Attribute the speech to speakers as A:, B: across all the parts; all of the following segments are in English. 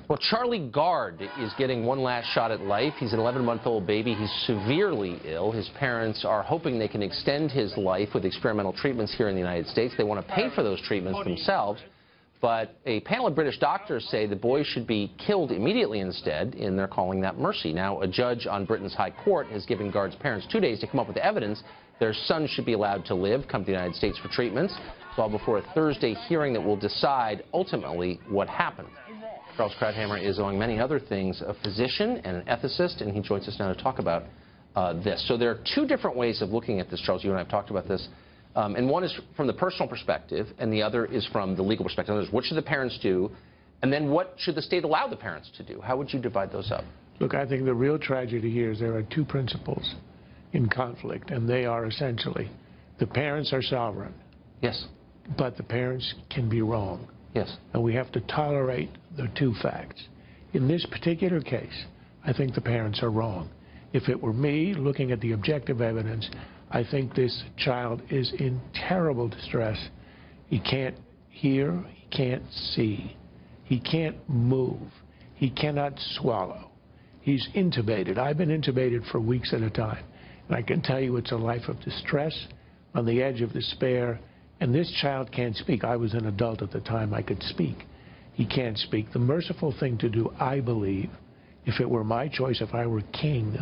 A: Well, Charlie Gard is getting one last shot at life. He's an 11-month-old baby. He's severely ill. His parents are hoping they can extend his life with experimental treatments here in the United States. They want to pay for those treatments themselves. But a panel of British doctors say the boy should be killed immediately instead, and they're calling that mercy. Now, a judge on Britain's High Court has given Gard's parents 2 days to come up with evidence their son should be allowed to live, come to the United States for treatments, all before a Thursday hearing that will decide ultimately what happened. Charles Krauthammer is, among many other things, a physician and an ethicist, and he joins us now to talk about this. So there are two different ways of looking at this, Charles. You and I have talked about this. And one is from the personal perspective, and the other is from the legal perspective. In other words, what should the parents do, and then what should the state allow the parents to do? How would you divide those up?
B: Look, I think the real tragedy here is there are two principles in conflict, and they are essentially the parents are sovereign.
A: Yes.
B: But the parents can be wrong.
A: Yes.
B: And we have to tolerate the two facts. In this particular case, I think the parents are wrong. If it were me, looking at the objective evidence, I think this child is in terrible distress. He can't hear, he can't see, he can't move, he cannot swallow. He's intubated. I've been intubated for weeks at a time. And I can tell you it's a life of distress, on the edge of despair, and this child can't speak. I was an adult at the time I could speak. He can't speak. The merciful thing to do, I believe, if it were my choice, if I were king,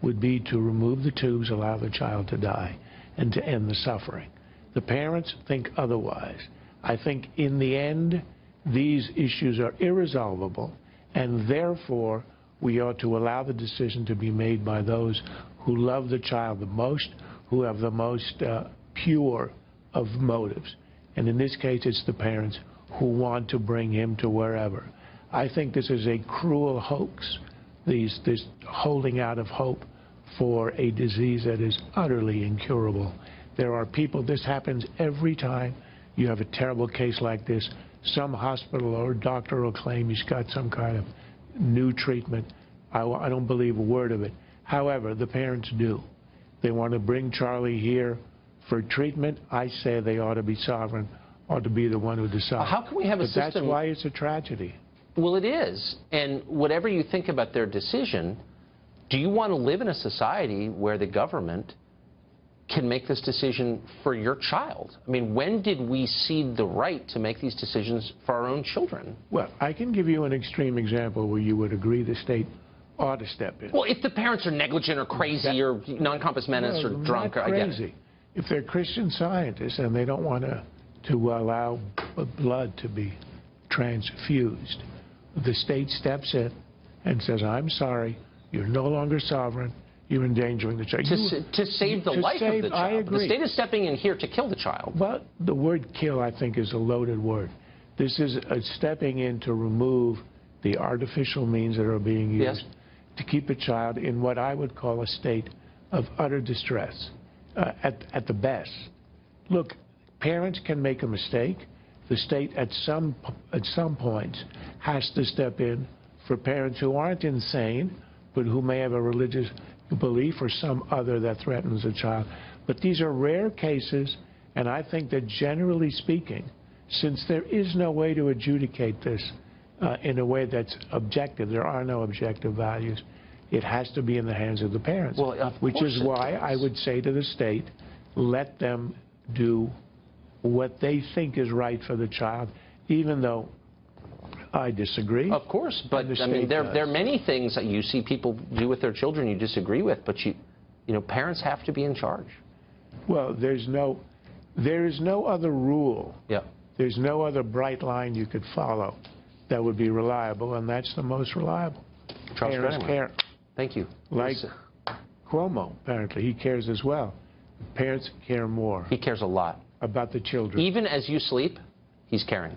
B: would be to remove the tubes, allow the child to die, and to end the suffering. The parents think otherwise. I think in the end, these issues are irresolvable, and therefore we ought to allow the decision to be made by those who love the child the most, who have the most pure of motives. And in this case, it's the parents who want to bring him to wherever. I think this is a cruel hoax, this holding out of hope for a disease that is utterly incurable. There are people, this happens every time you have a terrible case like this. Some hospital or doctor will claim he's got some kind of new treatment. I don't believe a word of it. However, the parents do. They want to bring Charlie here for treatment. I say they ought to be sovereign, ought to be the one who decides.
A: How can we have a system?
B: That's why it's a tragedy.
A: Well, it is. And whatever you think about their decision, do you want to live in a society where the government can make this decision for your child? I mean, when did we cede the right to make these decisions for our own children?
B: Well, I can give you an extreme example where you would agree the state ought to step in.
A: Well, if the parents are negligent or crazy or non-compass menace or drunk, I get it.
B: If they're Christian Scientists and they don't want to allow blood to be transfused, the state steps in and says, I'm sorry, you're no longer sovereign, you're endangering the child.
A: To save the life of the child.
B: I agree.
A: The state is stepping in here to kill the child.
B: Well, the word kill, I think, is a loaded word. This is a stepping in to remove the artificial means that are being used.
A: Yes.
B: To keep a child in what I would call a state of utter distress, at the best. Look, parents can make a mistake. The state at some points has to step in for parents who aren't insane, but who may have a religious belief or some other that threatens a child. But these are rare cases, and I think that generally speaking, since there is no way to adjudicate this in a way that's objective, there are no objective values, it has to be in the hands of the parents.
A: Well,
B: which is why I would say to the state, let them do what they think is right for the child, even though I disagree.
A: Of course, but I mean, there are many things that you see people do with their children you disagree with, but you know, parents have to be in charge.
B: Well, there is no other rule.
A: Yeah.
B: There's no other bright line you could follow that would be reliable, and that's the most reliable.
A: Charles
B: Parents care.
A: Thank you.
B: Like Cuomo, apparently, he cares as well. Parents care more.
A: He cares a lot.
B: About the children.
A: Even as you sleep, he's caring.